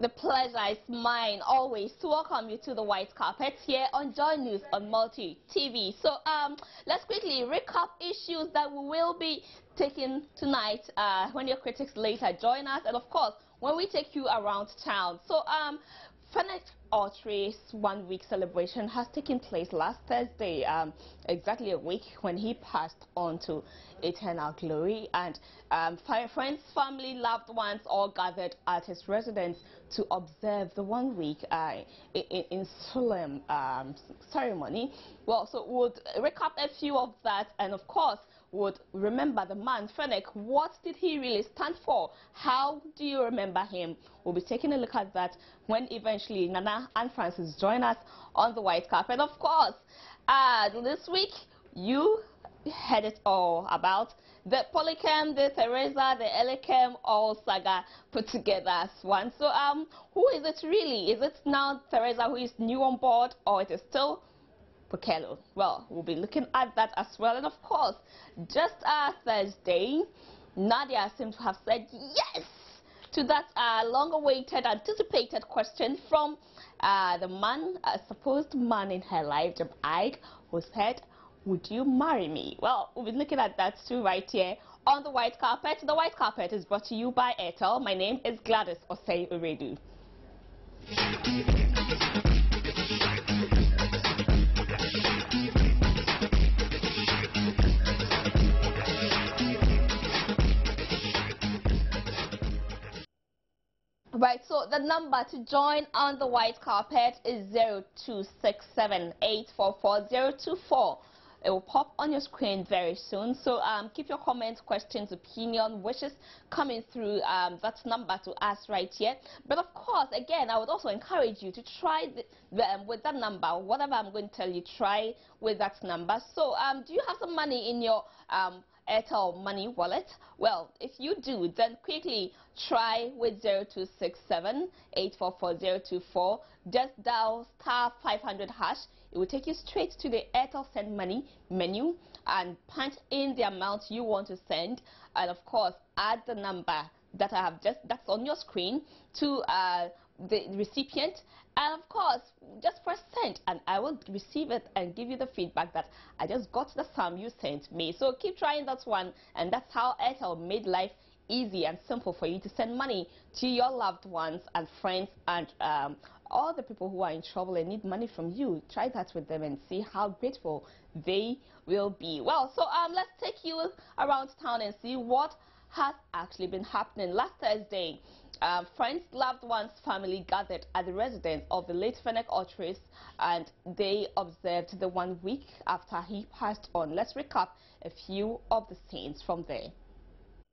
The pleasure is mine always to welcome you to the white carpet here on Joy News on Multi TV. So let's quickly recap issues that we will be taking tonight when your critics later join us, and of course when we take you around town. So Fennec Autry's one-week celebration has taken place last Thursday, exactly a week when he passed on to eternal glory, and friends, family, loved ones all gathered at his residence to observe the 1 week in solemn ceremony. Well, so we'll recap a few of that, and of course would remember the man, Fennec. What did he really stand for? How do you remember him? We'll be taking a look at that when eventually Nana and Francis join us on the white carpet. Of course, this week you heard it all about the Polychem, the Teresa, the Iyke'S all saga put together as one. So who is it really? Is it now Teresa who is new on board, or it is still Pokelo? Well, we'll be looking at that as well. And of course, just Thursday, Nadia seems to have said yes to that long-awaited, anticipated question from the man, supposed man in her life, Iyke, who said, "Would you marry me?" Well, we'll be looking at that too right here on the white carpet. The white carpet is brought to you by Airtel. My name is Barima Osei Asare. Right, so the number to join on the white carpet is 0267844024. It will pop on your screen very soon. So keep your comments, questions, opinion, wishes coming through that number to us right here. But of course, again, I would also encourage you to try with that number. Whatever I'm going to tell you, try with that number. So do you have some money in your Airtel Money wallet? Well, if you do, then quickly try with 0267844024. Just dial *500#. It will take you straight to the Airtel Send Money menu and punch in the amount you want to send, and of course add the number that I have that's on your screen to the recipient, and of course just press send, and I will receive it and give you the feedback that I just got the sum you sent me. So keep trying that one, and that's how Airtel made life easy and simple for you to send money to your loved ones and friends and all the people who are in trouble and need money from you. Try that with them and see how grateful they will be. Well, so let's take you around town and see what has actually been happening. Last Thursday, friends, loved ones, family gathered at the residence of the late Fennec Autry, and they observed the 1 week after he passed on. Let's recap a few of the scenes from there.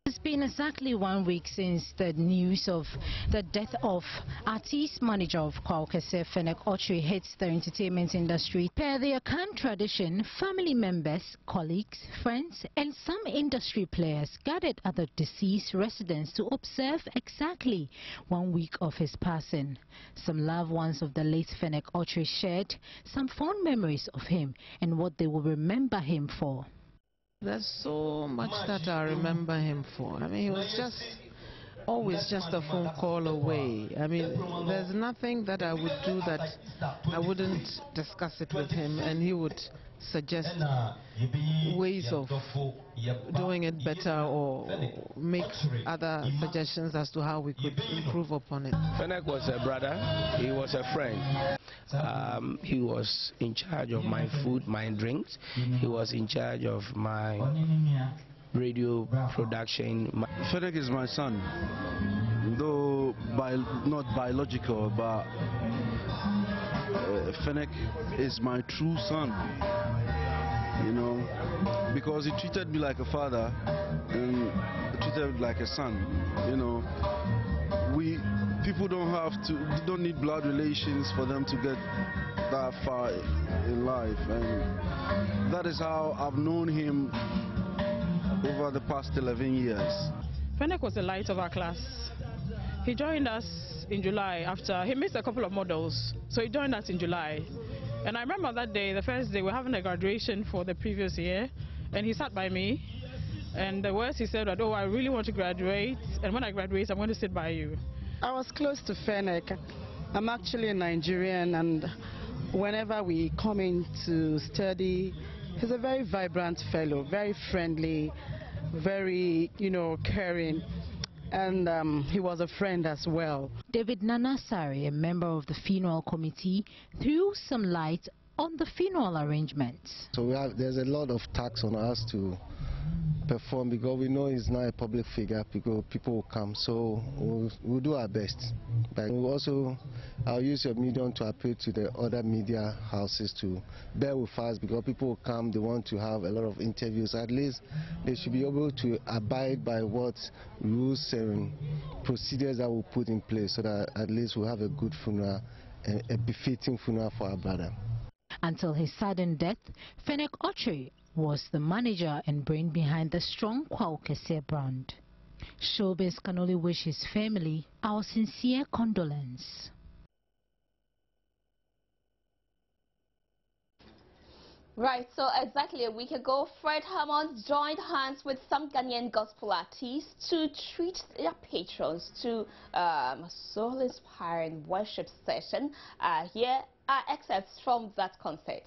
It's been exactly 1 week since the news of the death of artist manager of Iyke'S, Fennec Autry, hits the entertainment industry. Per the Akan tradition, family members, colleagues, friends and some industry players gathered at the deceased residence to observe exactly 1 week of his passing. Some loved ones of the late Fennec Autry shared some fond memories of him and what they will remember him for. There's so much that I remember him for. I mean, he was just always just a phone call away. I mean, there's nothing that I would do that I wouldn't discuss it with him, and he would suggest ways of doing it better or make other suggestions as to how we could improve upon it. Fennec was a brother, he was a friend. He was in charge of my food, my drinks. He was in charge of my radio production. Fennec is my son, though not biological, but Fennec is my true son, you know, because he treated me like a father and treated me like a son, you know. People don't need blood relations for them to get that far in life, and that is how I've known him over the past 11 years. Fennec was the light of our class. He joined us in July after he missed a couple of models, so he joined us in July. And I remember that day, the first day, we were having a graduation for the previous year, and he sat by me, and the words he said were, "Oh, I really want to graduate, and when I graduate, I'm going to sit by you." I was close to Fennec. I'm actually a Nigerian, and whenever we come in to study, he's a very vibrant fellow, very friendly, very, caring. And he was a friend as well. David Nanasari, a member of the funeral committee, threw some light on the funeral arrangements. So there's a lot of tax on us to perform because we know he's not a public figure, because people will come, so we'll do our best. But I'll use your medium to appeal to the other media houses to bear with us, because people will come, they want to have a lot of interviews. At least they should be able to abide by what rules and procedures that we'll put in place, so that at least we'll have a good funeral, a befitting funeral for our brother. Until his sudden death, Fennec Ochre was the manager and brain behind the strong Iyke'S brand. Showbiz can only wish his family our sincere condolence. Right, so exactly a week ago, Fred Hammond joined hands with some Ghanaian gospel artists to treat their patrons to a soul-inspiring worship session. Here are excerpts from that concert.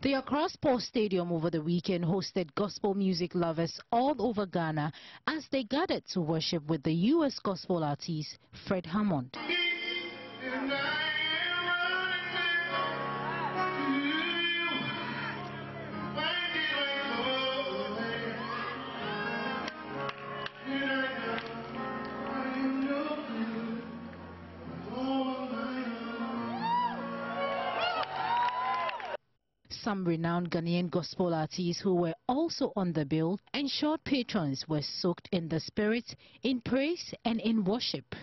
The Accra Sports Stadium over the weekend hosted gospel music lovers all over Ghana as they gathered to worship with the U.S. gospel artist Fred Hammond. Some renowned Ghanaian gospel artists who were also on the bill ensured patrons were soaked in the spirit, in praise and in worship.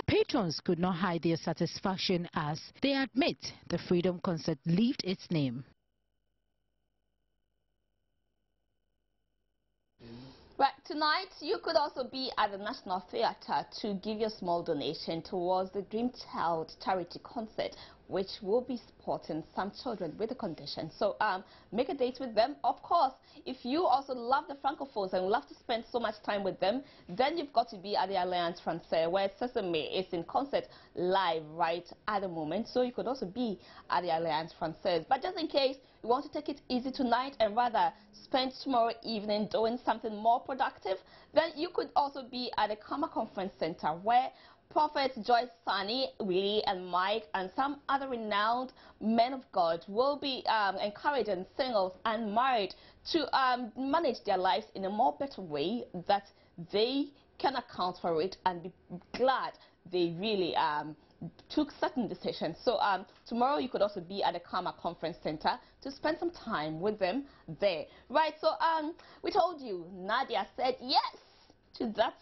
Patrons could not hide their satisfaction as they admit the Freedom Concert lived its name. Right, tonight you could also be at the National Theatre to give your small donation towards the Dream Child charity concert, which will be supporting some children with a condition. So make a date with them. Of course, if you also love the Francophones and love to spend so much time with them, then you've got to be at the Alliance Française, where Sesame is in concert live right at the moment. So you could also be at the Alliance Française. But just in case you want to take it easy tonight and rather spend tomorrow evening doing something more productive, then you could also be at the Karma Conference Center, where Prophets Joyce Sani, Willie and Mike and some other renowned men of God will be encouraging singles and married to manage their lives in a more better way, that they can account for it and be glad they really took certain decisions. So tomorrow you could also be at the Karma Conference Center to spend some time with them there. Right, so we told you Nadia said yes to that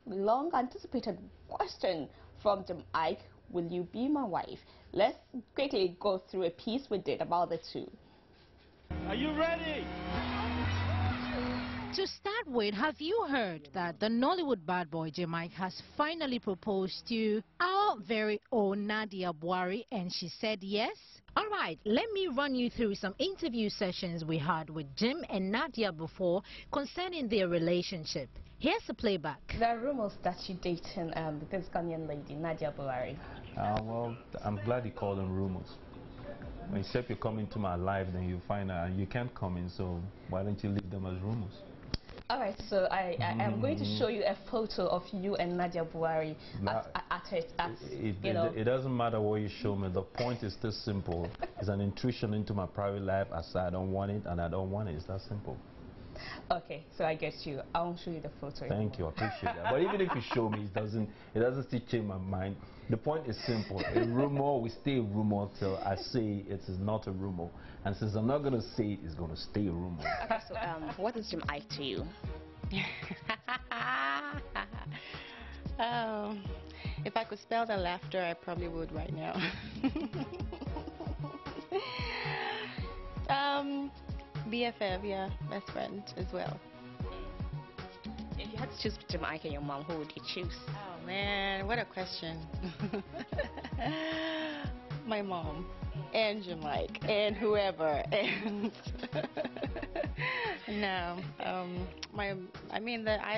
long anticipated question from Iyke, will you be my wife? Let's quickly go through a piece we did about the two. Are you ready? To start with, have you heard that the Nollywood bad boy Iyke has finally proposed to our very own Nadia Buari, and she said yes? Alright, let me run you through some interview sessions we had with Jim and Nadia before concerning their relationship. Here's a playback. There are rumors that you're dating this Ghanaian lady, Nadia Buari. Well, I'm glad you called them rumors. When you said you come into my life, then you find out you can't come in, so why don't you leave them as rumors? All right, so I am going to show you a photo of you and Nadia Buari It doesn't matter what you show me. The point is still simple. It's an intrusion into my private life. I say I don't want it, and I don't want it. It's that simple. Okay, so I get you. I won't show you the photo. Thank you, I appreciate that. But even if you show me, it doesn't still change my mind. The point is simple. A rumor will stay a rumor till I say it is not a rumor. And since I'm not going to say it, it's going to stay a rumor. Okay, so what is Jim Iyke to you? If I could spell the laughter, I probably would right now. BFF, yeah, best friend as well. If you had to choose between Iyke and your mom, who would you choose? Oh man, what a question. My mom and Jim Iyke and whoever. And no, I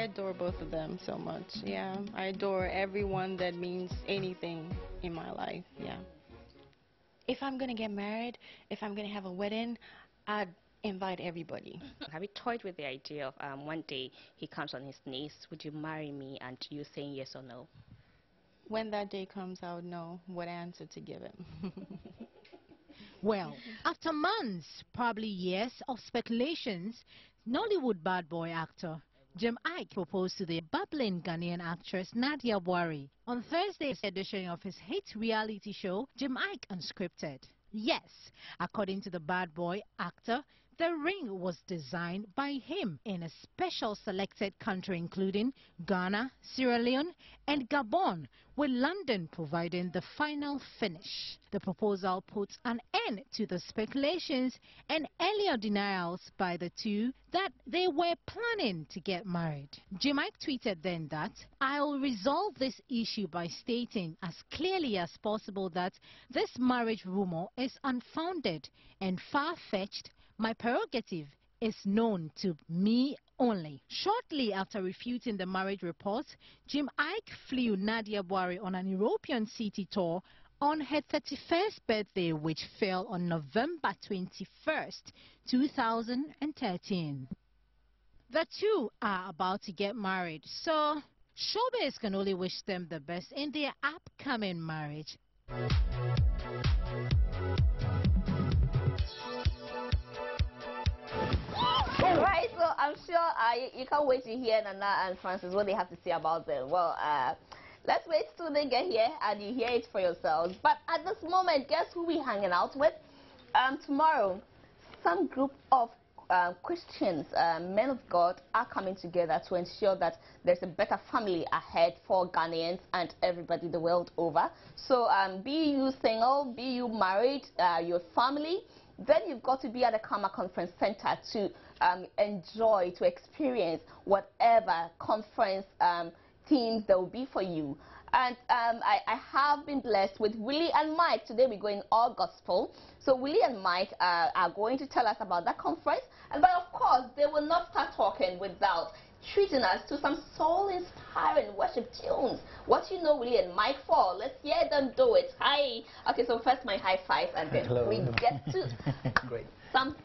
adore both of them so much. Yeah, I adore everyone that means anything in my life. Yeah. If I'm gonna get married, if I'm gonna have a wedding, I'd invite everybody. Have you toyed with the idea of one day he comes on his knees, would you marry me, and you saying yes or no? When that day comes, I would know what answer to give him. Well, after months, probably years of speculations, Nollywood bad boy actor Jim Iyke proposed to the bubbling Ghanaian actress Nadia Buari on Thursday's edition of his hit reality show, Jim Iyke Unscripted. Yes, according to the bad boy actor, the ring was designed by him in a special selected country including Ghana, Sierra Leone and Gabon, with London providing the final finish. The proposal puts an end to the speculations and earlier denials by the two that they were planning to get married. Jim Iyke tweeted then that, "I'll resolve this issue by stating as clearly as possible that this marriage rumor is unfounded and far-fetched. My prerogative is known to me only." Shortly after refuting the marriage report, Jim Iyke flew Nadia Buari on an European city tour on her 31st birthday, which fell on November 21st, 2013. The two are about to get married, so showbiz can only wish them the best in their upcoming marriage. Right, so I'm sure you can't wait to hear Nana and Francis what they have to say about them. Well, let's wait till they get here and you hear it for yourselves. But at this moment, guess who we're hanging out with? Tomorrow, some group of Christians, men of God, are coming together to ensure that there's a better family ahead for Ghanaians and everybody the world over. So be you single, be you married, your family, then you've got to be at the Karma Conference Center to enjoy, to experience whatever conference themes there will be for you. And I have been blessed with Willie and Mike. Today we're going all gospel. So Willie and Mike are going to tell us about that conference. And but of course, they will not start talking without treating us to some soul-inspiring worship tunes. What you know Willie and Mike for? Let's hear them do it. Hi. Okay, so first my high five, and then we get to Great. some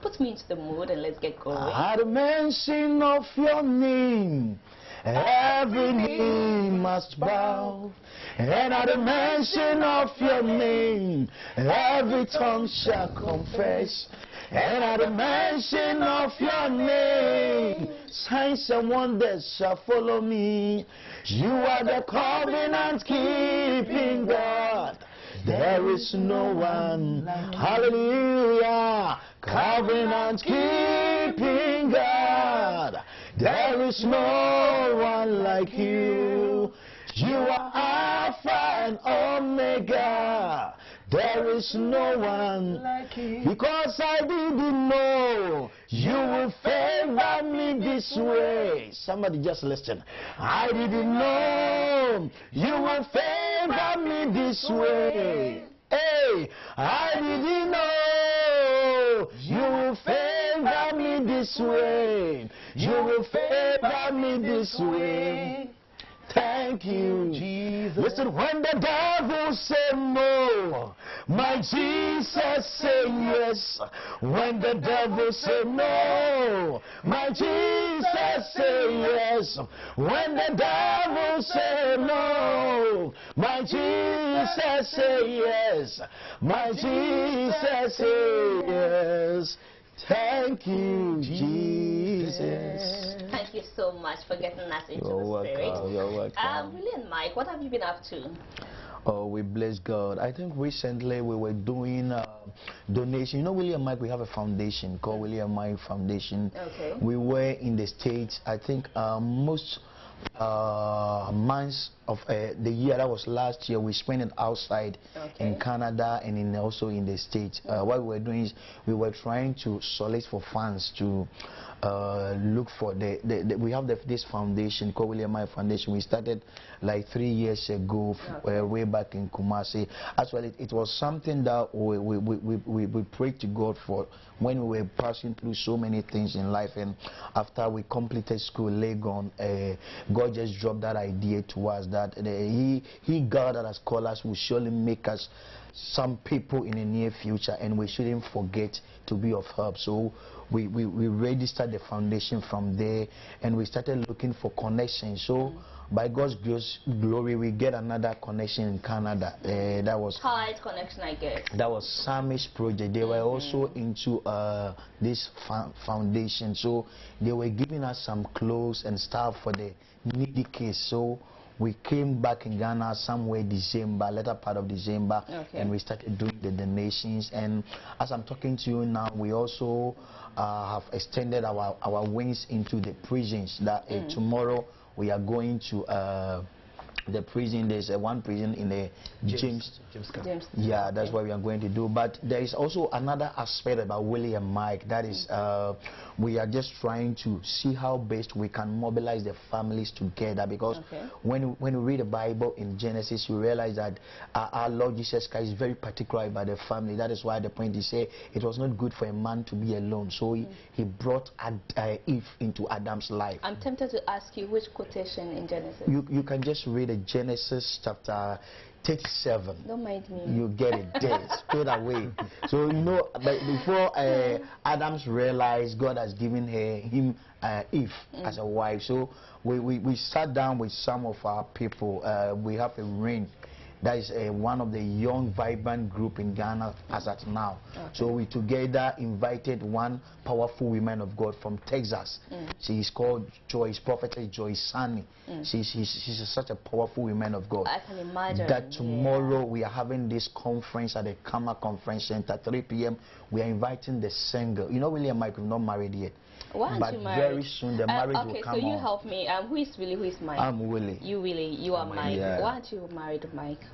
put me into the mood and let's get going. At the mention of your name, every knee must bow, and at the mention of your name, every tongue shall confess. And at the mention of your name, signs and wonders shall follow me. You are the covenant-keeping God. There is no one, hallelujah, covenant-keeping God. There is no one like you. You are Alpha and Omega. There is no one like you. Because I didn't know you will favor me this way. Somebody just listen. I didn't know you will favor me this way. Hey, I didn't know you will favor me this way. You will favor me this way. Thank you, Jesus. Listen, when the devil said no, my Jesus said yes. When the devil said no, my Jesus said yes. When the devil said no, my Jesus said yes. My Jesus said yes. Thank you, Jesus. Thank you so much for getting us into the spirit. You're welcome. Willie and Mike, what have you been up to? Oh, we bless God. I think recently we were doing donation. You know, Willie and Mike, we have a foundation called Willie and Mike Foundation. Okay. We were in the States. I think most months of the year, that was last year, we spent it outside in Canada and also in the States. What we were doing is we were trying to solicit for funds to look for we have this foundation called William Mike Foundation. We started like 3 years ago, way back in Kumasi. Actually, it was something that we prayed to God for when we were passing through so many things in life. And after we completed school, Legon, God just dropped that idea to us that He God that has called us will surely make us some people in the near future, and we shouldn't forget to be of help. So we registered the foundation from there, and we started looking for connections. So by God's glory, we get another connection in Canada. That was tight connection, I guess. That was Samish project. They were also into this foundation, so they were giving us some clothes and stuff for the needy kids. So we came back in Ghana somewhere December, later part of December, and we started doing the donations. And as I'm talking to you now, we also have extended our wings into the prisons. That tomorrow we are going to the prison. There's one prison in the James. Yeah, that's what we are going to do. But there is also another aspect about Willie and Mike. That is, we are just trying to see how best we can mobilize the families together. Because when we read the Bible in Genesis, you realize that our Lord Jesus Christ is very particular about the family. That is why the point is say it was not good for a man to be alone. So he brought Eve into Adam's life. I'm tempted to ask you which quotation in Genesis. You can just read Genesis chapter 37. Don't mind me. You get it there straight away. So you know, but before Adam's realized God has given him Eve as a wife. So we sat down with some of our people. We have a ring. That is one of the young, vibrant group in Ghana as at now. So we together invited one powerful woman of God from Texas. She is called Joyce, Prophetess Joyce Sani. She's such a powerful woman of God. I can imagine. That tomorrow we are having this conference at the Kama Conference Center, 3 p.m. We are inviting the single. You know, William Mike is not married yet. Why aren't but you married? Very soon the marriage will come on. Okay, so you help me. Who is Willie? Who is Mike? I'm Willie. You Willie. You are Mike. Yeah. Why aren't you married, Mike?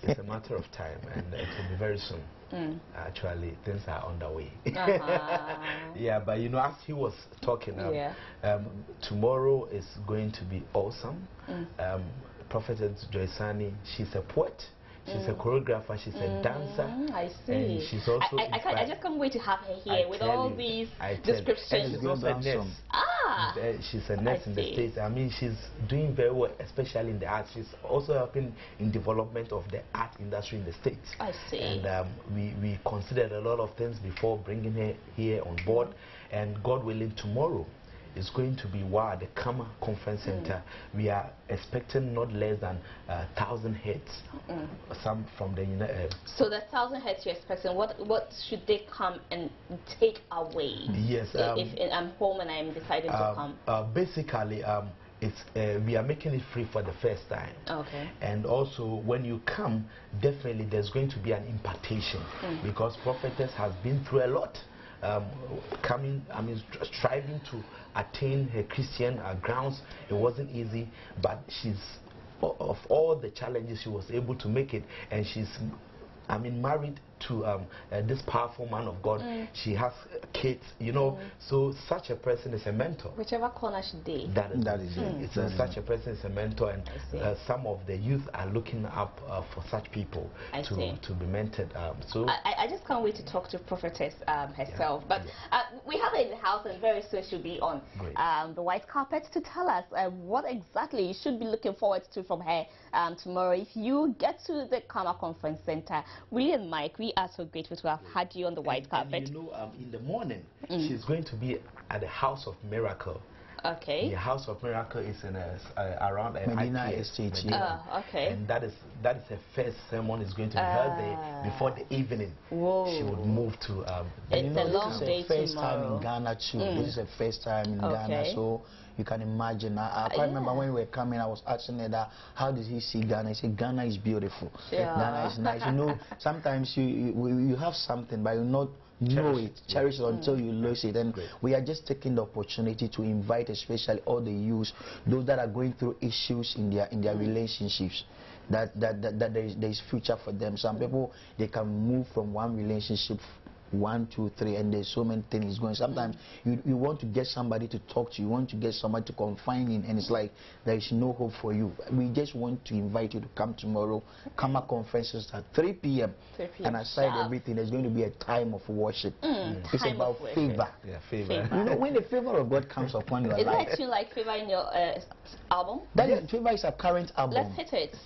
It's a matter of time, and it will be very soon. Actually, things are underway. Yeah, but you know, as he was talking, tomorrow is going to be awesome. Prophetess Joysani, she's a poet. She's a choreographer, she's a dancer. I see. And she's also I just can't wait to have her here with all these descriptions. And she's also a nurse. She's a nurse in the States. I mean, she's doing very well, especially in the arts. She's also helping in development of the art industry in the States. I see. And we considered a lot of things before bringing her here on board. And God willing, tomorrow is going to be at the Kama Conference Center. We are expecting not less than 1,000 heads. Some from the So the 1,000 heads you're expecting, what should they come and take away? Yes. If I'm home and I'm deciding to come. Basically, we are making it free for the first time. Okay. And also, when you come, definitely there's going to be an impartation because Prophetess has been through a lot. Striving to attain her Christian grounds, it wasn't easy, but of all the challenges, she was able to make it, and she's married to this powerful man of God. She has kids, you know. So such a person is a mentor. Whichever corner she did. That is it. It's such a person is a mentor, and some of the youth are looking up for such people to be mentored. So I just can't wait to talk to Prophetess herself. But we have her in the house, and very soon she'll be on the white carpet to tell us what exactly you should be looking forward to from her tomorrow. If you get to the Karma Conference Center, we and Mike, we are so grateful to have had you on the white carpet. And you know, in the morning, she's going to be at the House of Miracle. Okay. The House of Miracle is in around Medina Estate. Okay. And that is her first sermon is going to be held there before the evening. Whoa. She would move to. It's a long day tomorrow. This is the first time in Ghana too. This is the first time in Ghana, so you can imagine. I quite remember when we were coming, I was asking her that, how did he see Ghana? He said, Ghana is beautiful. Ghana is nice. You know, sometimes you have something, but you not know it, cherish it until you lose it. And we are just taking the opportunity to invite, especially all the youth, those that are going through issues in their relationships, that there is future for them. Some people, they can move from one relationship 1, 2, 3, and there's so many things going. Sometimes you want to get somebody to talk to, you want to get somebody to confide in, and it's like there is no hope for you. We just want to invite you to come tomorrow. Karma Conferences at 3 p.m. And aside everything, there's going to be a time of worship. It's about favor. Yeah, favor. You know, when the favor of God comes upon your life. Is that tune like Favor in your album? That Favor is a current album. Let's hit it.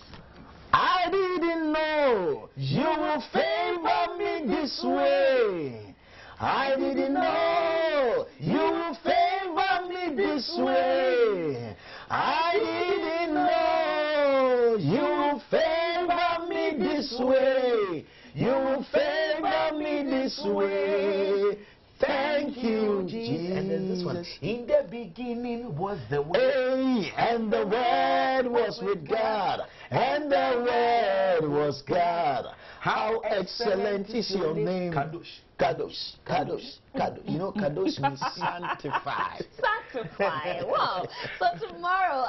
I didn't know you would favor me this way. I didn't know you would favor me this way. I didn't know you would favor me this way. You would favor me this way. Thank you, Jesus. And then this one. In the beginning was the Word. And the Word was with God. And the Word was God. How excellent is your name. Kadosh. Kadosh. Kadosh. Kadosh. You know, Kadosh means sanctified. Sanctified. Wow. So tomorrow,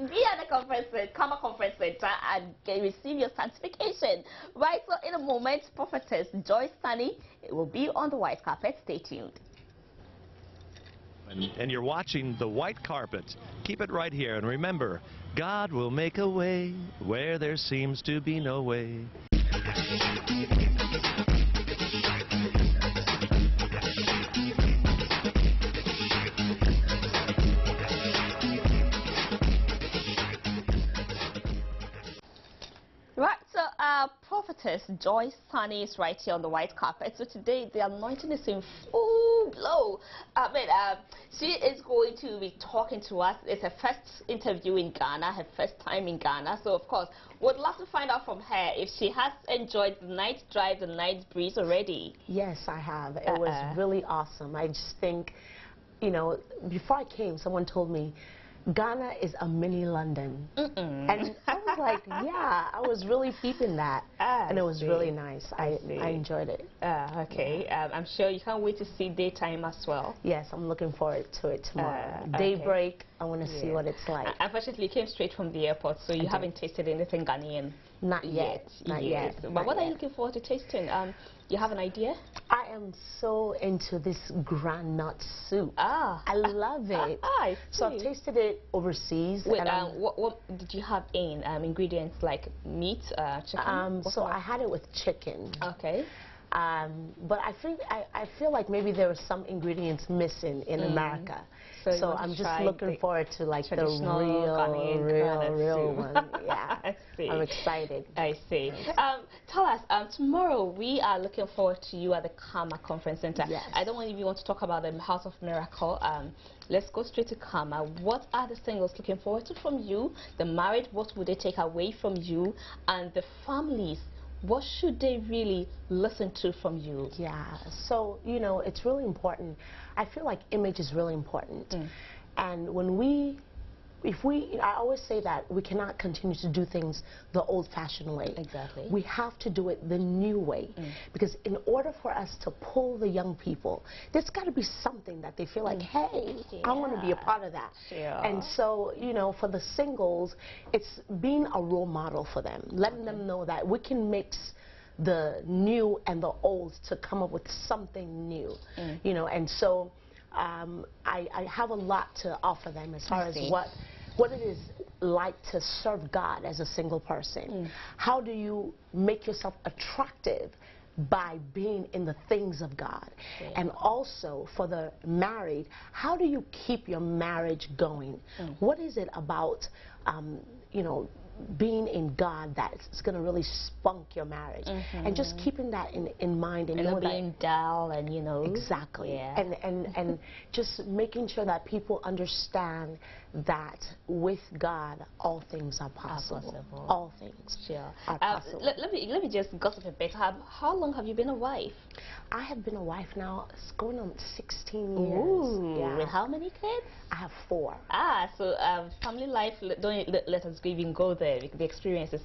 be at the Karma Conference Center and receive your sanctification. Right. So in a moment, Prophetess Joyce Sunny will be on the white carpet. Stay tuned. And you're watching the white carpet. Keep it right here. And remember, God will make a way where there seems to be no way. Right, so Prophetess Joyce Sunny is right here on the white carpet. So today the anointing is in full blow. She is going to be talking to us. It's her first interview in Ghana, her first time in Ghana. So of course, we'd love to find out from her if she has enjoyed the night drive, the night breeze already. Yes, I have. It was really awesome. I just think, you know, before I came, someone told me, Ghana is a mini London. And I was like, yeah, I was really peeping that. And it was really nice. I enjoyed it. Okay. I'm sure you can't wait to see daytime as well. Yes, I'm looking forward to it tomorrow. Daybreak, I want to see what it's like. Unfortunately, you came straight from the airport, so you haven't tasted anything Ghanaian. Not yet. Not yet. But what are you looking forward to tasting? You have an idea? I am so into this granite soup. I love it. I see. So I've tasted it overseas. Wait, what did you have in ingredients like meat, chicken? So I had it with chicken. Okay. But I feel like maybe there were some ingredients missing in America. So I'm just looking forward to like the real one. Yeah. I see. I'm excited. I see. Tell us, tomorrow we are looking forward to you at the Karma Conference Center. Yes. I don't want you want to talk about the House of Miracle. Let's go straight to Karma. What are the singles looking forward to from you? The married, what would they take away from you? And the families, what should they really listen to from you? Yeah, so, you know, it's really important. I feel like image is really important. And when I always say that we cannot continue to do things the old-fashioned way. Exactly. We have to do it the new way. Because in order for us to pull the young people, there's got to be something that they feel like, hey, I want to be a part of that. And so, you know, for the singles, it's being a role model for them, letting them know that we can mix the new and the old to come up with something new, you know. And so I have a lot to offer them as far as what it is like to serve God as a single person. How do you make yourself attractive by being in the things of God? And also for the married, how do you keep your marriage going? What is it about, you know, being in God that's going to really spunk your marriage? And just keeping that in mind, and not being dull, and you know. Exactly. And just making sure that people understand that with God all things are possible. All things are possible. Let me just gossip a bit. How long have you been a wife? I have been a wife now, it's going on 16 years. Ooh, with how many kids? I have 4. So family life, don't let us even go there, because the experience is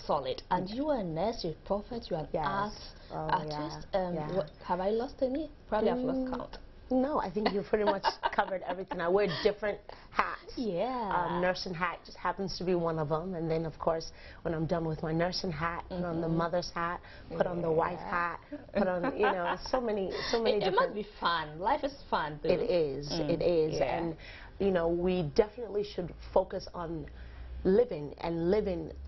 solid. And you are a nurse, you're a prophet, you're an artist. Have I lost any? Probably I've lost count. No, I think you've pretty much covered everything. I wear different hats. Nursing hat just happens to be one of them. And then, of course, when I'm done with my nursing hat, put on the mother's hat, put on the wife hat, put on, you know, so many different... It must be fun. Life is fun, though. It is. It is. And, you know, we definitely should focus on living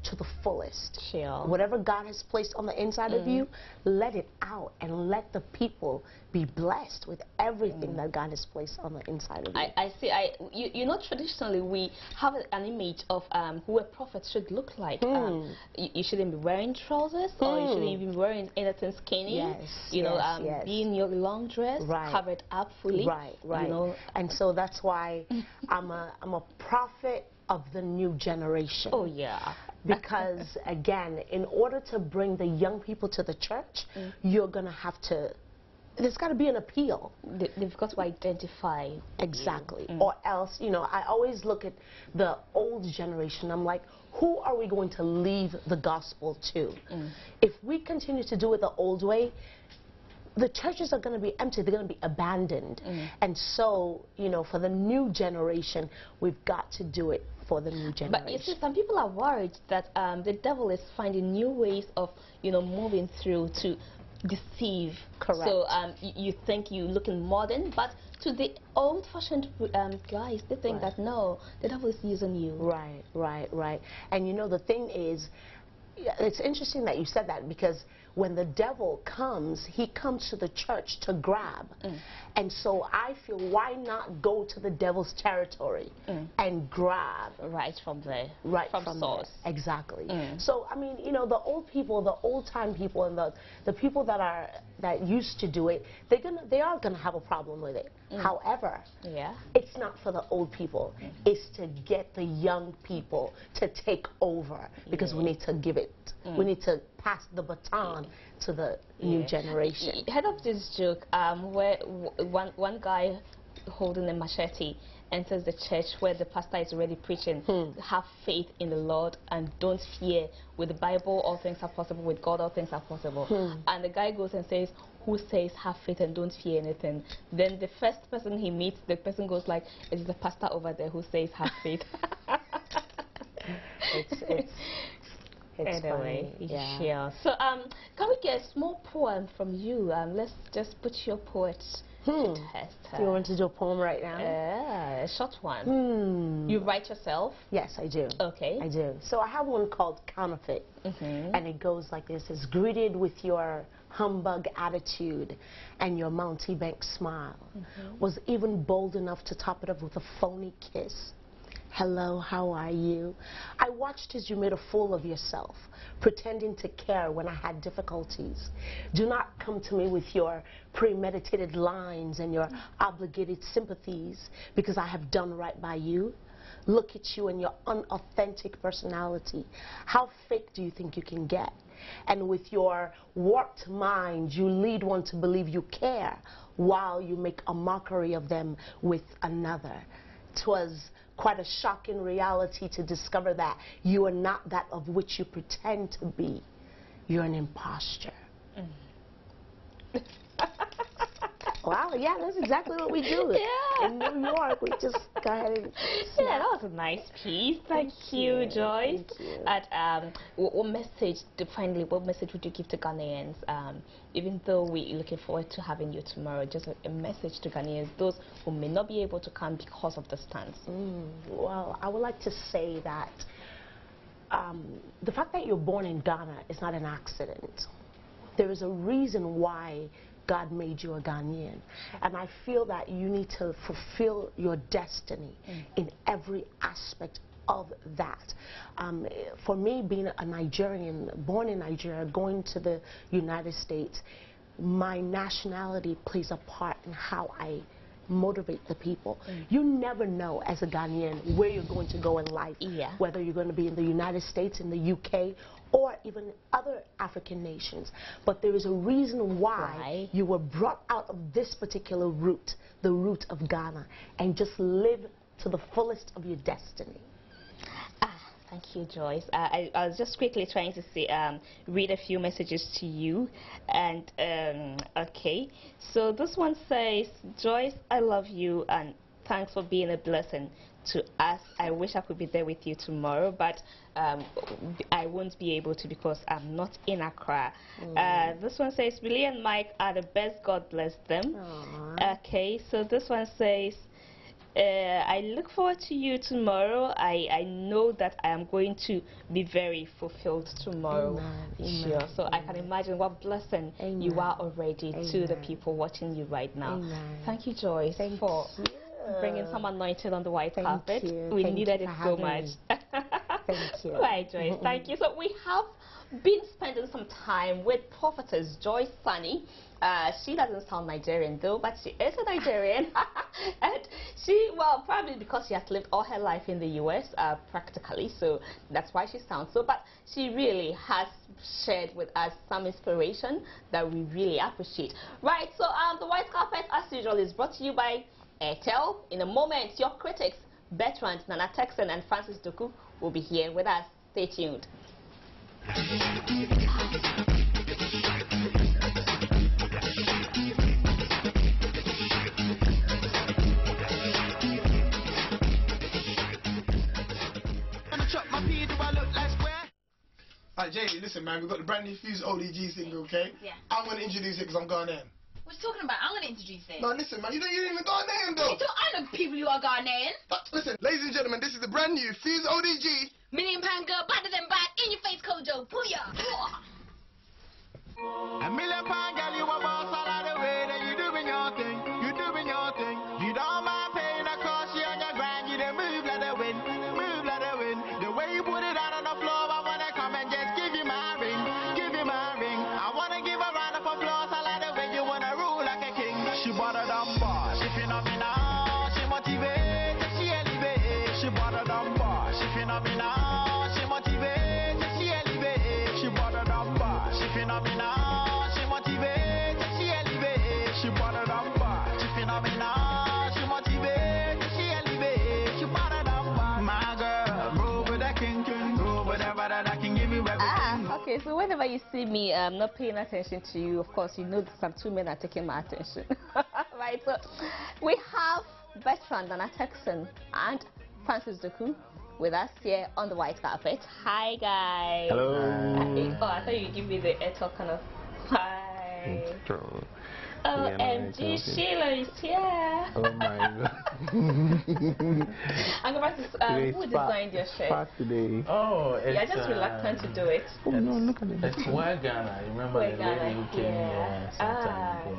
to the fullest. Whatever God has placed on the inside of you, let it out and let the people be blessed with everything that God has placed on the inside of you. I see. You know, traditionally we have an image of who a prophet should look like. You shouldn't be wearing trousers, or you shouldn't even be wearing anything skinny. You know, be in your long dress, covered up fully. You know, and so that's why I'm a prophet of the new generation. Because again, in order to bring the young people to the church, you're gonna have to, there's got to be an appeal. They've got to identify. Exactly. Or else, you know, I always look at the old generation. I'm like, who are we going to leave the gospel to? If we continue to do it the old way, the churches are going to be empty. They're going to be abandoned. And so, you know, for the new generation, we've got to do it for the new generation. But you see, some people are worried that the devil is finding new ways of, you know, moving through to deceive. So you think you're looking modern, but to the old-fashioned guys, they think that no, the devil is using you. Right. And you know, the thing is, it's interesting that you said that, because when the devil comes, he comes to the church to grab. And so I feel, why not go to the devil's territory and grab right from there, from source. Exactly. So I mean, you know, the old people, the old-time people, and the people that used to do it, they are gonna have a problem with it. However, it's not for the old people. It's to get the young people to take over, because we need to give it. We need to pass the baton to the new generation. Heard of this joke where one guy holding a machete enters the church where the pastor is already preaching, have faith in the Lord and don't fear. With the Bible, all things are possible. With God, all things are possible. And the guy goes and says, who says have faith and don't fear anything? Then the first person he meets, the person goes like, it's the pastor over there who says have faith. It's anyway, funny. So can we get a small poem from you? Let's just put your poet to test. You want to do a poem right now? A short one. You write yourself? Yes, I do. Okay. I do. So I have one called Counterfeit. And it goes like this. It's greeted with your humbug attitude and your mountebank smile. Was even bold enough to top it up with a phony kiss. Hello, how are you? I watched as you made a fool of yourself, pretending to care when I had difficulties. Do not come to me with your premeditated lines and your obligated sympathies, because I have done right by you. Look at you and your unauthentic personality. How fake do you think you can get? And with your warped mind, you lead one to believe you care, while you make a mockery of them with another. 'Twas quite a shocking reality to discover that you are not that of which you pretend to be. You're an imposter. Wow, yeah, that's exactly what we do. Yeah. In New York, we just go ahead and yeah, that was a nice piece. Thank you, Joyce. Thank you. And what message, finally, what message would you give to Ghanaians? Even though we're looking forward to having you tomorrow, just a message to Ghanaians, those who may not be able to come because of distance. Well, I would like to say that the fact that you're born in Ghana is not an accident. There is a reason why God made you a Ghanaian. And I feel that you need to fulfill your destiny in every aspect of that. For me, being a Nigerian, born in Nigeria, going to the United States, my nationality plays a part in how I motivate the people. You never know as a Ghanaian where you're going to go in life, whether you're going to be in the United States, in the UK, or even other African nations. But there is a reason why you were brought out of this particular route, the route of Ghana, and just live to the fullest of your destiny. Thank you, Joyce. I was just quickly trying to see, read a few messages to you. And, okay. So this one says, Joyce, I love you and thanks for being a blessing to us. I wish I could be there with you tomorrow, but I won't be able to because I'm not in Accra. This one says, Billy and Mike are the best. God bless them. Okay. So this one says, I look forward to you tomorrow. I know that I am going to be very fulfilled tomorrow. Sure. So I can imagine what blessing you are already to the people watching you right now. Thank you, Joyce, for bringing some anointing on the white carpet. We needed it so much. Thank you. Right, Joyce. Thank you. So we have been spending some time with prophetess Joyce Sunny. She doesn't sound Nigerian though, but she is a Nigerian. And she, well, probably because she has lived all her life in the US practically, so that's why she sounds so. But she really has shared with us some inspiration that we really appreciate. Right, so the white carpet, as usual, is brought to you by Airtel. In a moment, your critics, Bertrand, Nana Texan, and Francis Doku will be here with us. Stay tuned. Alright, JD, listen, man, we've got the brand new Fuse ODG single, okay? Yeah. I'm going to introduce it because I'm Ghanaian. What you talking about? I'm going to introduce it. No, listen, man, you ain't even Ghanaian, though. I know people who are Ghanaian. But, listen, ladies and gentlemen, this is the brand new Fuse ODG. £1 million girl, better than bad, in your face, Kojo. Booyah! £1 million girl, you a boss all of the way, then you doing your thing, you doing your thing. You don't mind paying the cost, you on your grind, you don't move like the wind, move like the wind. The way you put it out on the floor, I wanna come and just give you my ring, give you my ring. I wanna give a round of applause, I like the way you wanna rule like a king. She bought a dumb bar, she phenomenal, she motivated, she elevated. She bought a dumb bar, she phenomenal, she motivated, she elevated. She bought a dumb bar, she phenomenal, she motivated, she elevated. She bought a dumb bar, she phenomenal, she motivated, she elevated. She bought a dumb bar, my girl, bro, but I can go, whatever that I can give you everything. Okay, so whenever you see me not paying attention to you, of course, you know some two men are taking my attention. Right, so we have Bertrand, Nana Texan, and Francis Doku with us here on the white carpet. Hi, guys. Hello. Oh, I thought you'd give me the airtel kind of hi. OMG, Sheila is here. Oh my god. I'm going to who designed your shirt? Today. Oh, it's... Yeah, just reluctant to do it. Oh no, look at it. It's Where Ghana. You remember the lady who came here sometime ago?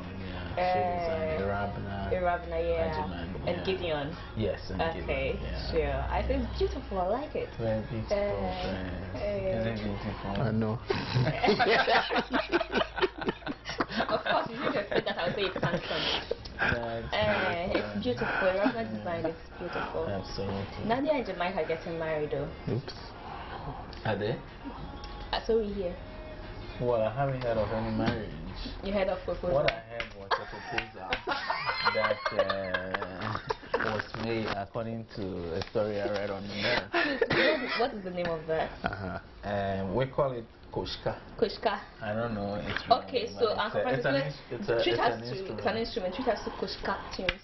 Yeah, she was Irabna, yeah. And Gideon. Yes, and Gideon. Okay, sure. I think it's beautiful. I like it. Very beautiful. Is it beautiful? I know. Of course, you should expect that I would say it's handsome. It's beautiful. Irabna design is beautiful. Absolutely. Nadia and Jamaica are getting married though. Oops. Are they? So we hear. Well, I haven't heard of any marriage. You heard of proposal? What I heard was a proposal that was May, according to a story I read on the net. What is the name of that? We call it Koshka. Koshka. I don't know. It's okay, so it's an instrument. It's an instrument. Treat us to Koshka tunes.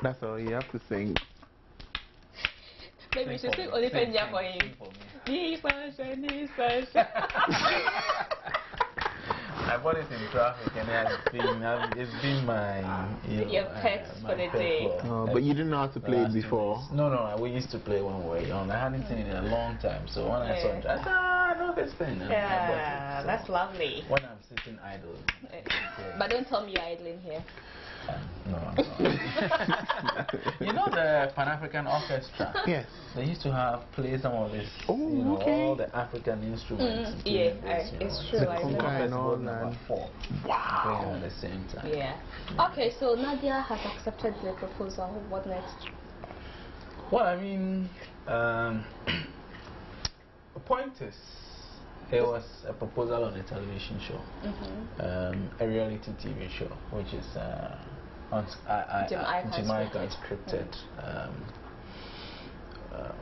That's all you have to sing. Maybe we should sing only Fenya for him. I bought it in traffic and it's been my pet for the day. But you didn't know how to play it before? No, we used to play when we were young. I hadn't seen it in a long time, so when I saw it, I said, I know this thing. Yeah, so that's lovely. When I'm sitting idle. But don't tell me you're idling here. No. You know the Pan-African Orchestra? Yes. They used to play some of this, all the African instruments. It's true. I remember. Wow. Playing at the same time. Yeah. Okay, so Nadia has accepted the proposal. What next? Well, I mean, the point is, there was a proposal on a television show, a reality TV show, which is Jamaica scripted.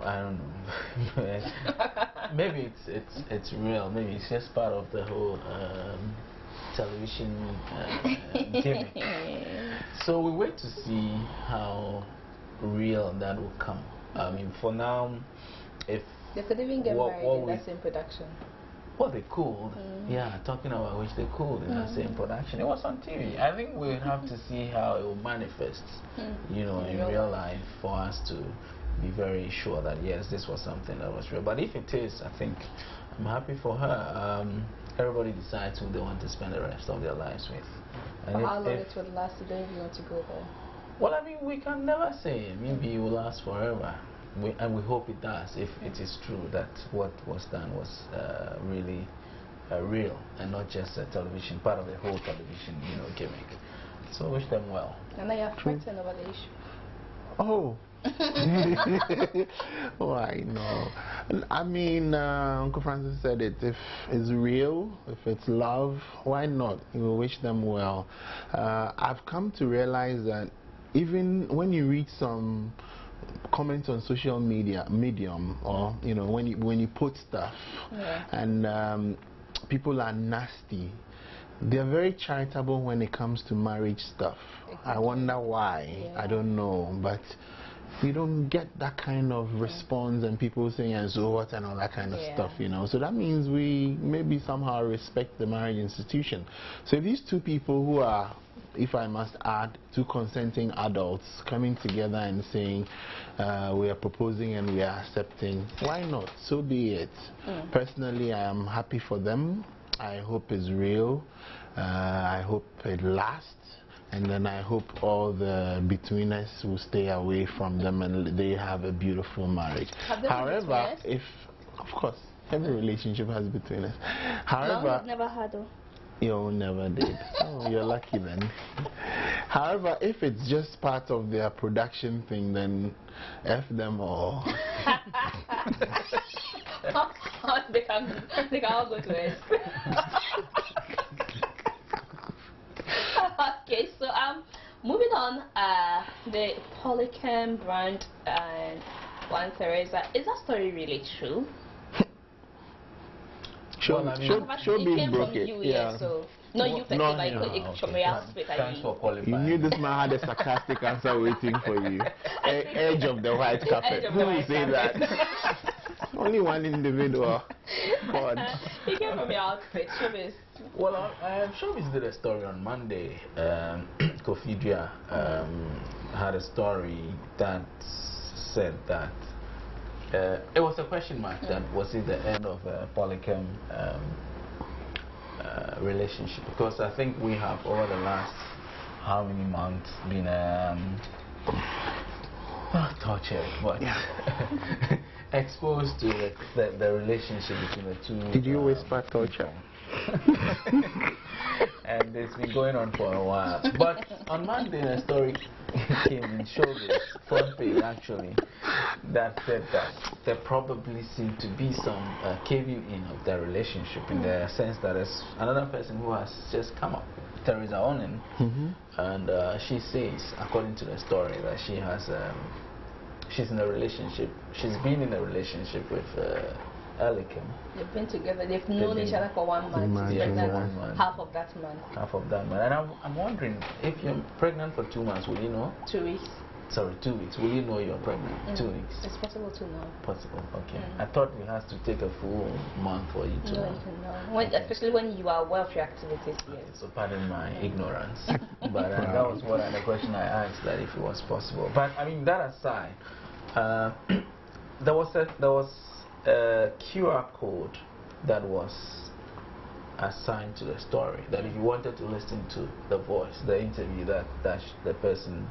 I don't know. Maybe it's real. Maybe it's just part of the whole television gimmick. So we wait to see how real that will come. I mean, for now, if they could even get married in that same production. Well, they could. Yeah, talking about which they could in that same production. It was on TV. I think we'll have to see how it will manifest, you know, in real life for us to be very sure that, yes, this was something that was real. But if it is, I think I'm happy for her. Everybody decides who they want to spend the rest of their lives with. And how long it will last, you don't even want to go there? Well, I mean, we can never say. Maybe it will last forever. And we hope it does, if it is true that what was done was really real and not just a television, part of the whole television, you know, gimmick. So wish them well. And I have frightened over the issue. Oh. Oh, I know. I mean, Uncle Francis said it. If it's real, if it's love, why not? You will wish them well. I've come to realize that even when you read some comments on social media, Medium, or you know, when you put stuff, and people are nasty. They're very charitable when it comes to marriage stuff. I wonder why. I don't know, but we don't get that kind of response and people saying so what and all that kind of stuff, you know. So that means we maybe somehow respect the marriage institution. So if these two people who are, if I must add, two consenting adults coming together and saying we are proposing and we are accepting, why not? So be it. Personally, I am happy for them. I hope it's real. I hope it lasts. And then I hope all the betweeners will stay away from them and they have a beautiful marriage. However, if, of course, every relationship has betweeners. However, no, never had though. You never did. Oh, you're lucky then. However, if it's just part of their production thing, then F them all. they can all go to it. Okay, so moving on, the Polycam brand and Juan Teresa, is that story really true? Showbiz broke it. Yeah. So not you personally, but from your aspect. Thanks for qualifying. You knew this man had a sarcastic answer waiting for you. Edge of the white carpet. Who will say that? Only one individual. God. He came from your outfit, Showbiz. Well, Showbiz did a story on Monday. Kofi Dua had a story that said that it was a question mark that was it the end of a Polycam relationship, because I think we have over the last how many months been not tortured, but exposed to the relationship between the two. Did you whisper torture? And it's been going on for a while. But on Monday, a story came in Showbiz, front page actually, that said that there probably seemed to be some caving in of their relationship, in the sense that there's another person who has just come up Teresa Onin, and she says, according to the story, that she has she's in a relationship. She's been in a relationship with Iyke'S. They've been together. They've known each other for 1 month. She's pregnant half of that month. Half of that month. And I'm wondering, if you're pregnant for 2 months, will you know? 2 weeks. Sorry, 2 weeks. Will you know you're pregnant? 2 weeks. It's possible to know. Possible. Okay. I thought we had to take a full month for you to know. You can know. When, especially when you are aware of your activities. Yes. So pardon my ignorance. But that was one of the question I asked, that if it was possible. But I mean, that aside, there was a QR code that was assigned to the story, that if you wanted to listen to the voice, the interview that the person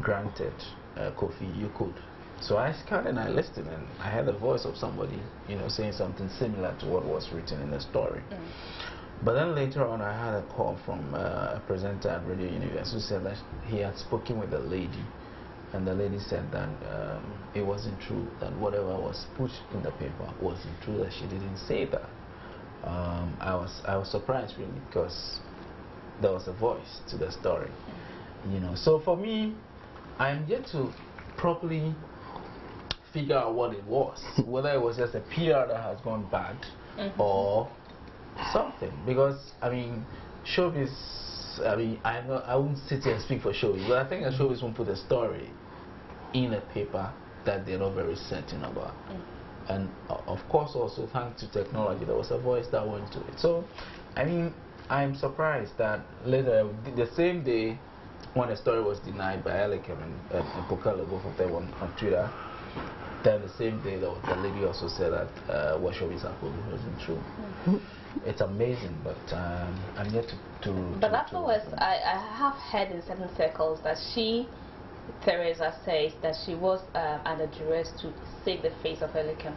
granted Kofi, you could. So I scanned and I listened, and I heard the voice of somebody, you know, saying something similar to what was written in the story. But then later on, I had a call from a presenter at Radio Universe who said that he had spoken with a lady, and the lady said that it wasn't true, that whatever was put in the paper wasn't true, that she didn't say that. I was surprised, really, because there was a voice to the story, you know. So for me, I'm yet to properly figure out what it was, whether it was just a PR that has gone bad or something. Because I mean, showbiz, I mean, I wouldn't sit here and speak for showbiz, but I think that showbiz won't put a story in a paper that they're not very certain about. And of course, also thanks to technology, there was a voice that went to it. So I mean, I'm surprised that later, the same day when the story was denied by Iyke'S and Pokelo, both of them on Twitter, then the same day the lady also said that what showbiz happened wasn't true. It's amazing, but I'm yet to But afterwards, I have heard in certain circles that Teresa says that she was under duress to save the face of Iyke'S.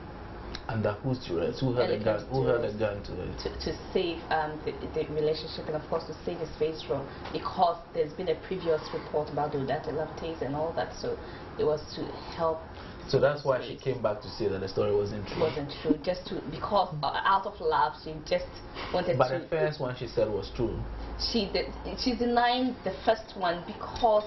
Under whose duress? Who had a gun? Who had a gun to it? To save the relationship, and of course to save his face from, because there's been a previous report about the Udate Laptes and all that, so it was to help. So that's why she came back to say that the story wasn't true. Wasn't true, just to, because out of love she just wanted to. But the first one she said was true. She's denying the first one because.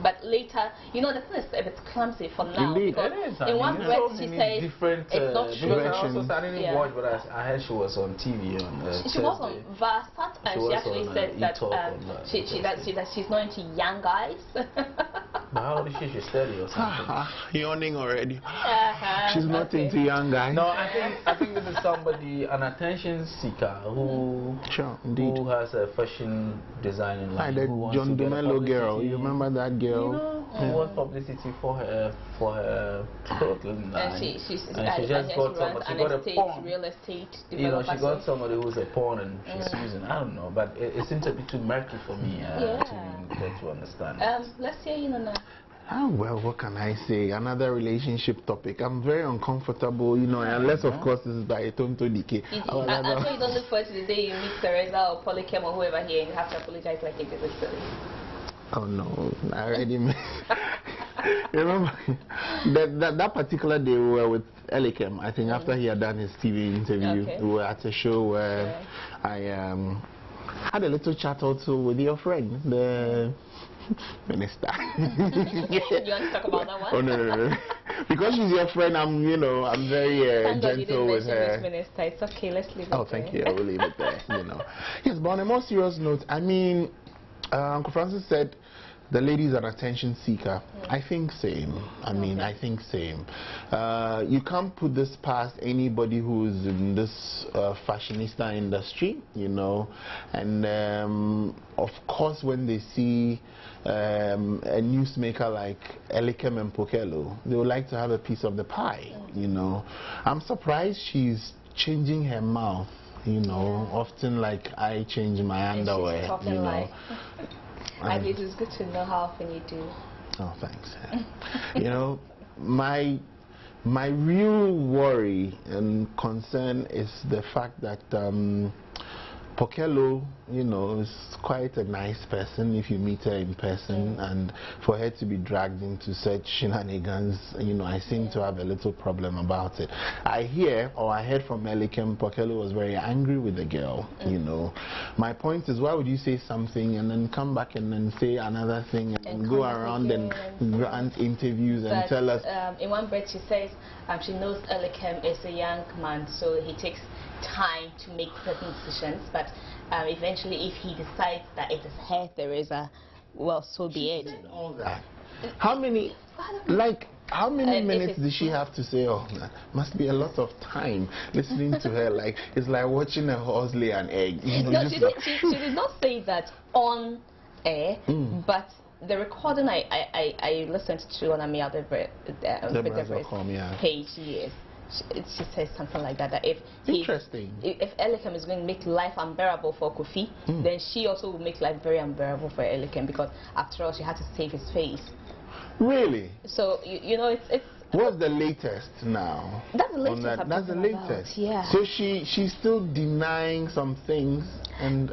But later, you know, the thing is a bit clumsy for now. Indeed, it is. In one breath, she says it's not true. Because I didn't watch, but I heard she was on TV on she was on Varsat, and she actually said that she's not into young guys. But how old is she? She's 30 or something. Yawning already. She's not into young guys. No, I think this is somebody, an attention seeker who has a fashion designing line. Like the John Dumelo girl. You remember that girl? You know, who wants publicity for her clothing line. And she just got somebody. She got a pawn. Real estate. You know, she got somebody who's a pawn and she's using. I don't know, but it seems to be too murky for me to understand. Let's hear you now. Oh, well, what can I say? Another relationship topic. I'm very uncomfortable, you know, unless, of course, this is by a Tonto Dike. I'm sure you don't look forward to the day you meet Teresa or Polychem or whoever here and you have to apologize like you did with Silly. Oh, no. I already missed. You remember that particular day we were with Iyke'S, I think, after he had done his TV interview. We were at a show where I had a little chat also with your friend, the minister. You want to talk about that one? Oh, no. Because she's your friend, I'm very gentle with her. Minister. It's okay, let's leave it there. Thank you. I will leave it there, you know. Yes, but on a more serious note, I mean, Uncle Francis said the lady is an attention seeker. I think same. I mean, I think same. You can't put this past anybody who's in this fashionista industry, you know. And of course, when they see a newsmaker like Iyke'S and Pokelo, they would like to have a piece of the pie, you know. I'm surprised she's changing her mouth, you know, often like I change my underwear, you know. And it is good to know how often you do. Oh, thanks. You know, my real worry and concern is the fact that Pokello, you know, is quite a nice person if you meet her in person, and for her to be dragged into such shenanigans, you know, I seem to have a little problem about it. I heard from Elikem, Pokello was very angry with the girl, you know. My point is, why would you say something and then come back and then say another thing and go around and grant interviews and tell us? In one breath she says she knows Elikem is a young man, so he takes time to make certain decisions, but eventually if he decides that it is her Teresa, well, so be it. All that. How many minutes did she have to say? Oh, must be a lot of time listening to her. Like, it's like watching a horse lay an egg. You know, no, she did not say that on air, but the recording I listened to on Amia page, yes. She says something like that, that if Elikem is going to make life unbearable for Kofi, then she also will make life very unbearable for Elikem, because after all she had to save his face. Really? So you know, it's what's the latest now? That's the latest. That's the latest. Yeah. So she's still denying some things, and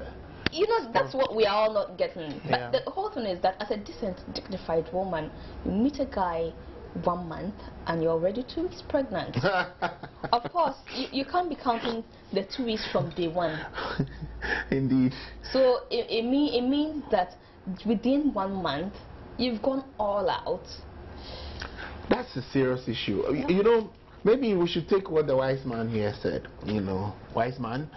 you know, that's what we are all not getting. But the whole thing is that as a decent, dignified woman, you meet a guy 1 month and you're already 2 weeks pregnant. Of course, you can't be counting the 2 weeks from day one. Indeed. So it means that within 1 month, you've gone all out. That's a serious issue. You know, maybe we should take what the wise man here said. You know, wise man.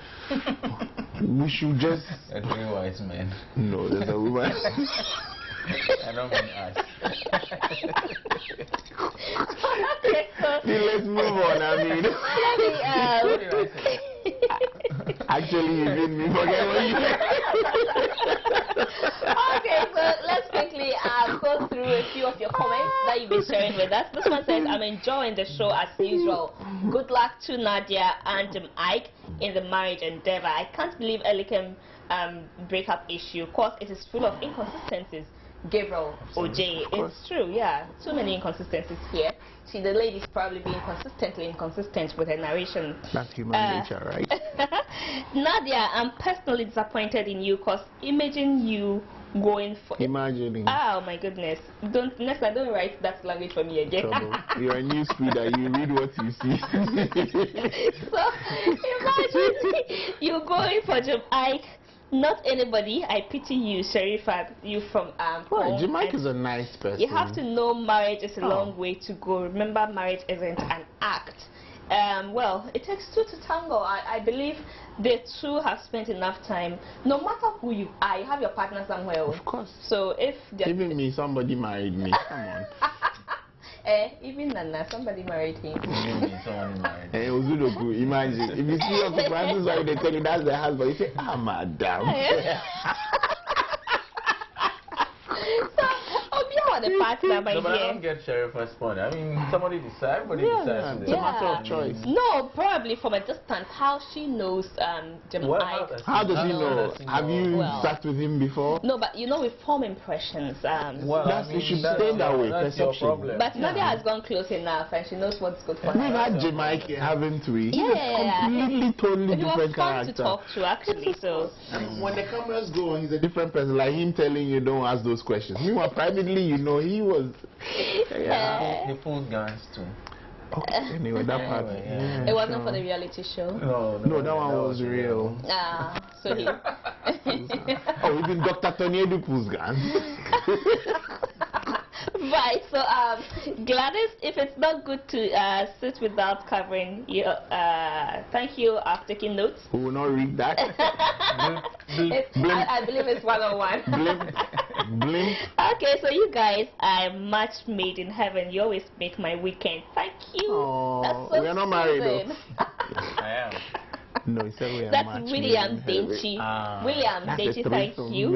We should just... A very wise man. No, there's a woman. I don't mean us. Okay, so let's move on. I mean, actually, you made me forget what you said. Okay, so let's quickly go through a few of your comments that you've been sharing with us. This one says, I'm enjoying the show as usual. Good luck to Nadia and Ike in the marriage endeavor. I can't believe Elikem breakup issue. Of course, it is full of inconsistencies. Gabriel OJ, it's true, yeah. Too many inconsistencies here. The lady's probably being consistently inconsistent with her narration. That's human nature, right? Nadia, I'm personally disappointed in you, because imagine you going for... Imagining. Oh my goodness. Don't write that language for me again. You're a news reader, you read what you see. So, imagine you going for Ike. Not anybody. I pity you, Sharifa. You from home. Jamaica is a nice person. You have to know marriage is a long way to go. Remember, marriage isn't an act. Well, it takes two to tango. I believe the two have spent enough time. No matter who you are, you have your partner somewhere else. Of course. So if even me, somebody married me. Come on. Even Nana, somebody married him. Imagine. If you see your people, why they tell you that's the husband, you say, ah, madam. The partner, my but I don't get Sheriff's point. I mean, somebody decides, everybody decides. It's a matter of choice. No, probably from a distance, how she knows Ike. How does he know? Have you sat with him before? No, but you know, we form impressions. You should stay that way. Perception. But Nadia has gone close enough, and she knows what's good for her. We've had Jamaica, haven't we? Yeah. Completely, totally different character. He was fun to talk to, actually. So when the cameras go on, he's a different person. Like him telling you, don't ask those questions. Meanwhile, privately, you know, he was. The full guns too. Okay, anyway, that part. It wasn't for the reality show. No, that one was real. So he. Even Dr. Tony Edupul's guns. Right, so Gladys, if it's not good to sit without covering you, thank you. I've taken notes. We will not read that. I believe it's 101. Blink. Okay, so you guys are much made in heaven. You always make my weekend. Thank you. Aww, that's so we are not married though. I am. No, he said we are That's William Dainty. William Dainty, thank you.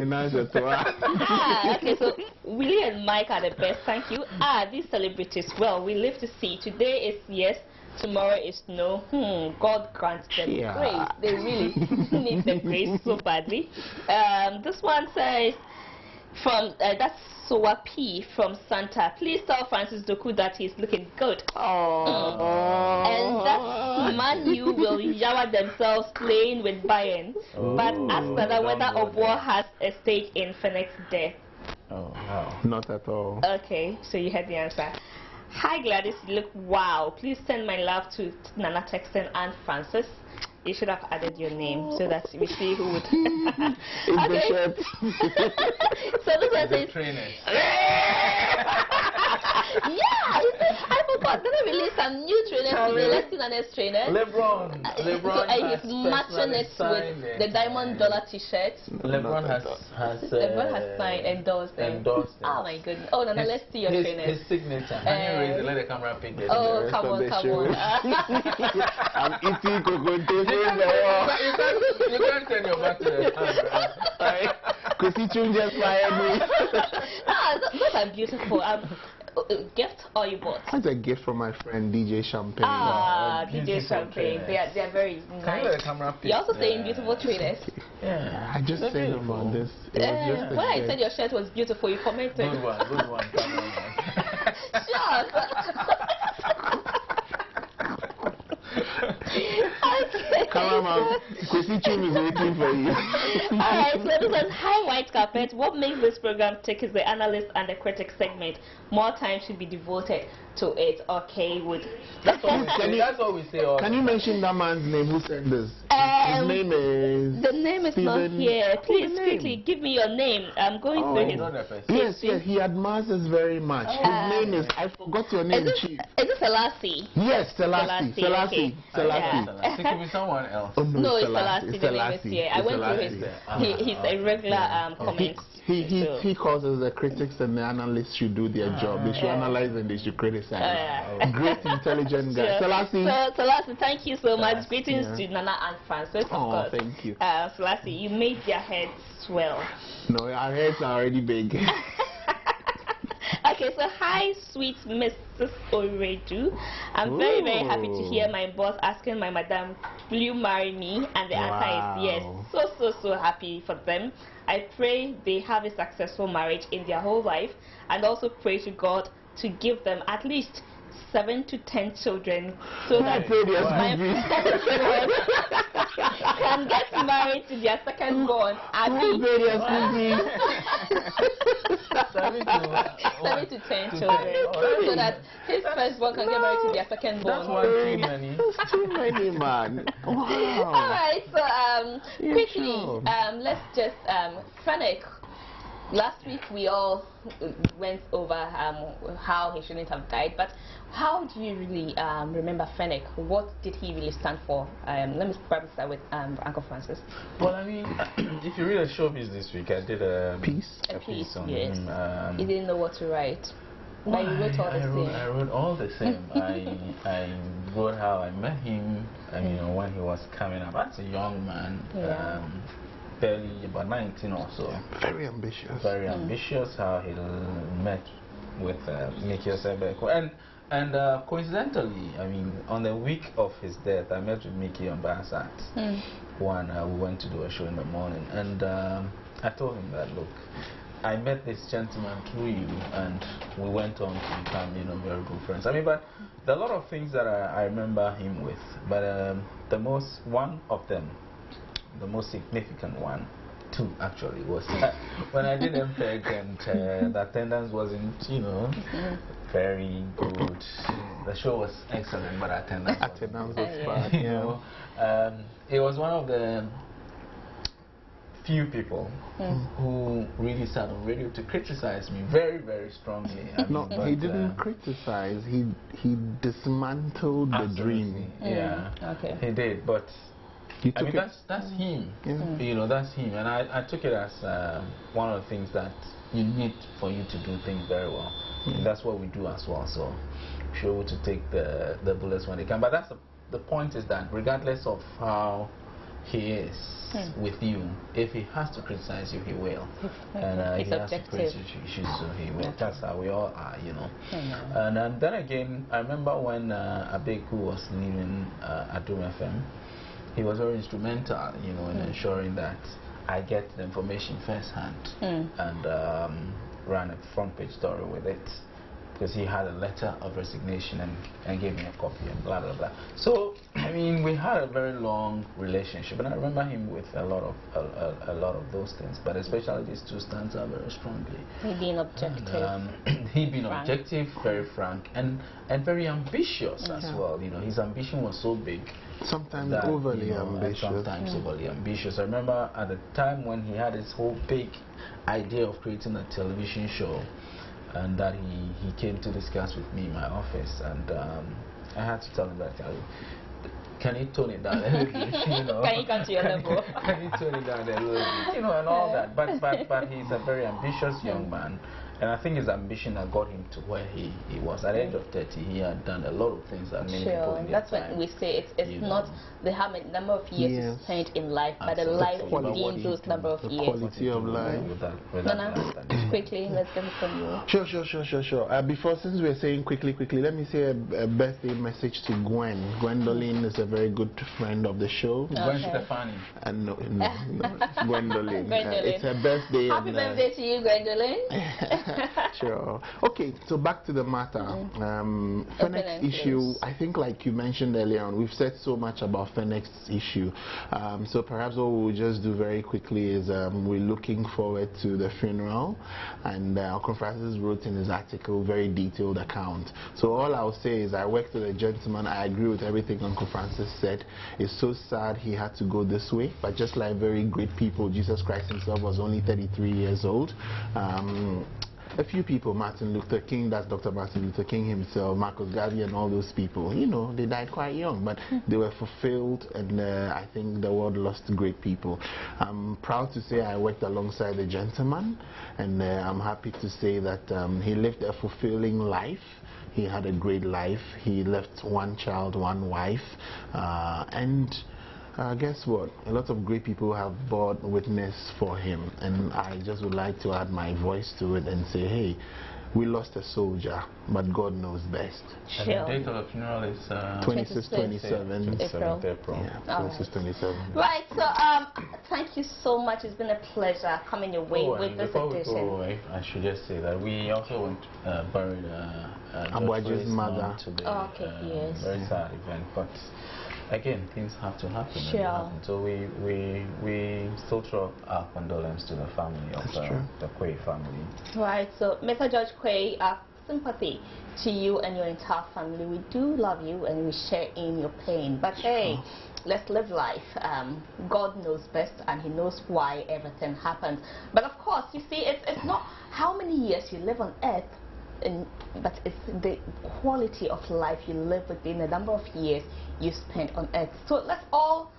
Okay, so Willie and Mike are the best, thank you. These celebrities, well, we live to see. Today is yes, tomorrow is no. God grants them grace. They really need the grace so badly. This one says, From that's Soa P from Santa. Please tell Francis Doku that he's looking good. And that Manu will yawa themselves playing with Bayern. But ask whether Obwa has a stake in Phoenix there. Oh, wow. Not at all. Okay, so you heard the answer. Hi Gladys, you look wow. Please send my love to Nana Texton and Francis. You should have added your name so that we see who would. Okay. So this one says. Yeah, I forgot. Then I released some new trainers today. Let's see the next trainer. LeBron he's matching it with the $Diamond T-shirt. LeBron has signed, endorsed him. Oh my goodness. Oh no, let's see your trainers. His signature. Can you raise it? Let the camera pick it. Oh, come on. I'm eating cocoa. You can't turn your back to the camera. Because just fired me. Those are beautiful. Gift or you bought? That's a gift from my friend DJ Champagne. DJ Champagne. They are very nice. You're also saying beautiful trainers. Yeah, I just said about this. When I said your shirt was beautiful, you commented. Good one. Sure. Cameraman, Kwesi Chum is waiting for you. Alright, so this is Hi White Carpet. What makes this program tick is the analyst and the critic segment. More time should be devoted to it. Okay, that's what we say. Can you mention that man's name who sent this? His name is... The name is not here. Please, quickly, give me your name. I'm going through his... Yes, he admires us very much. His name is... I forgot your name, Chief. Is it Selassie? Yes, Selassie. It could be someone else. Oh, no, it's Selassie. The name is here. I went through his... He's a regular comment. He causes the critics and the analysts should do their job. They should analyze and they should criticize. Great, intelligent guy. Selassie, thank you so much. Greetings to Nana and Francis, of course. Thank you. Selassie, you made their heads swell. No, our heads are already big. Okay, so hi, sweet Mrs. Oredu. I'm very, very happy to hear my boss asking my madam, will you marry me? And the answer is yes. So happy for them. I pray they have a successful marriage in their whole life, and also pray to God to give them at least 7 to 10 children so that my can get married to their second born, Abby. 7 to 10 children so that his firstborn can get married to their second born. That's one too many. That's too many, man. Wow. Alright, so quickly, let's just Fennec. Last week we all went over how he shouldn't have died, but how do you really remember Fennec? What did he really stand for? Let me probably start with Uncle Francis. Well, I mean, if you read a showbiz this week, I did a piece on him. You didn't know what to write. Well, you wrote all the same. I wrote all the same. I wrote how I met him, and when he was coming up as a young man. Barely about 19 or so. Very ambitious. Very ambitious. How he met with Mickey Osebeko. And coincidentally, I mean, on the week of his death, I met with Mickey on Bassat. We went to do a show in the morning, and I told him that, look, I met this gentleman through you, and we went on to become, very good friends. I mean, but there are a lot of things that I remember him with, but one of them, the most significant one, two actually, was when I did MPEG and the attendance wasn't, very good. The show was excellent, but attendance was bad. It was one of the few people who really sat on radio to criticize me very, very strongly. He didn't criticize. He dismantled the dream. Yeah, he did, but. That's him. That's him, and I took it as one of the things that you need for you to do things very well. That's what we do as well. So, sure to take the bullets when they come. But that's the point is that regardless of how he is with you, if he has to criticize you, he will, and he has to criticize you, so he will. That's how we all are, And then again, I remember when Abeku was leaving Adum FM. He was very instrumental, in ensuring that I get the information firsthand and ran a front page story with it, because he had a letter of resignation and gave me a copy and blah blah blah. So I mean, we had a very long relationship, and I remember him with a lot of those things, but especially these two stanza out very strongly. He being objective. He being objective, very frank, and very ambitious as well. You know, his ambition was so big. Sometimes that, overly ambitious. Sometimes overly ambitious. I remember at the time when he had his whole big idea of creating a television show, and that he came to discuss with me in my office, and I had to tell him that, can you tone it down a little bit, you know? Can you come to your level? Can you tone it down a little bit, you know, and all that. But he's a very ambitious young man. And I think his ambition had got him to where he was. At the age of 30, he had done a lot of things that many people in That's what we say. It's not the number of years you spent in life, but the life within those number of years. Quality of life. Quickly, let's get it from you. Sure. Before, since we're saying quickly, let me say a birthday message to Gwen. Gwendolyn is a very good friend of the show. Gwen Stefani. No, Gwendolyn. It's her birthday. Happy birthday to you, Gwendolyn. Sure. Okay, so back to the matter. Fenex's issue, I think like you mentioned earlier on, we've said so much about Fenex's issue. So perhaps what we'll just do very quickly is we're looking forward to the funeral, and Uncle Francis wrote in his article very detailed account. So all I'll say is I worked with a gentleman. I agree with everything Uncle Francis said. It's so sad he had to go this way, but just like very great people, Jesus Christ himself was only 33 years old. A few people, Martin Luther King, that's Dr. Martin Luther King himself, Marcus Garvey and all those people, you know, they died quite young, but they were fulfilled, and I think the world lost great people. I'm proud to say I worked alongside the gentleman, and I'm happy to say that he lived a fulfilling life. He had a great life. He left one child, one wife, and guess what? A lot of great people have bore witness for him, and I just would like to add my voice to it and say, hey, we lost a soldier, but God knows best. And the date of the funeral is 26-27 April. Yeah, 26-27. Right, so thank you so much. It's been a pleasure coming your way with this edition. Before we go away, I should just say that we also went buried Abuaji's mother today. Yes. Very sad event, but again, things have to happen. Sure. So we still throw our condolence to the family of the Quay family. Right, so Mr. George Quay, sympathy to you and your entire family. We do love you and we share in your pain. But hey, let's live life. God knows best, and he knows why everything happens. But of course, you see, it's not how many years you live on earth, but it's the quality of life you live within the number of years you spend on earth. So let's all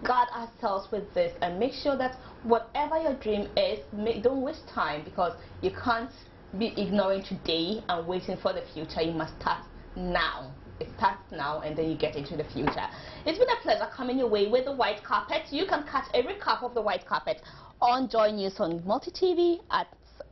guard ourselves with this and make sure that whatever your dream is, don't waste time, because you can't be ignoring today and waiting for the future. You must start now. It starts now, and then you get into the future. It's been a pleasure coming your way with the white carpet. You can catch a recap of the white carpet on Joy News on Multi TV at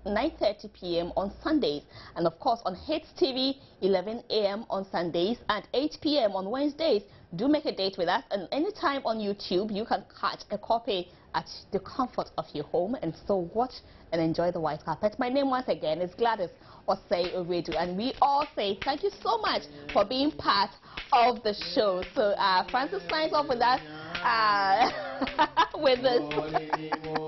9:30 p.m. on Sundays, and of course on Hits TV 11 a.m. on Sundays and 8 p.m. on Wednesdays. Do make a date with us, and anytime on YouTube you can catch a copy at the comfort of your home, and so watch and enjoy the white carpet. My name once again is Gladys Osei Asare, and we all say thank you so much for being part of the show. So Francis signs off with us with this.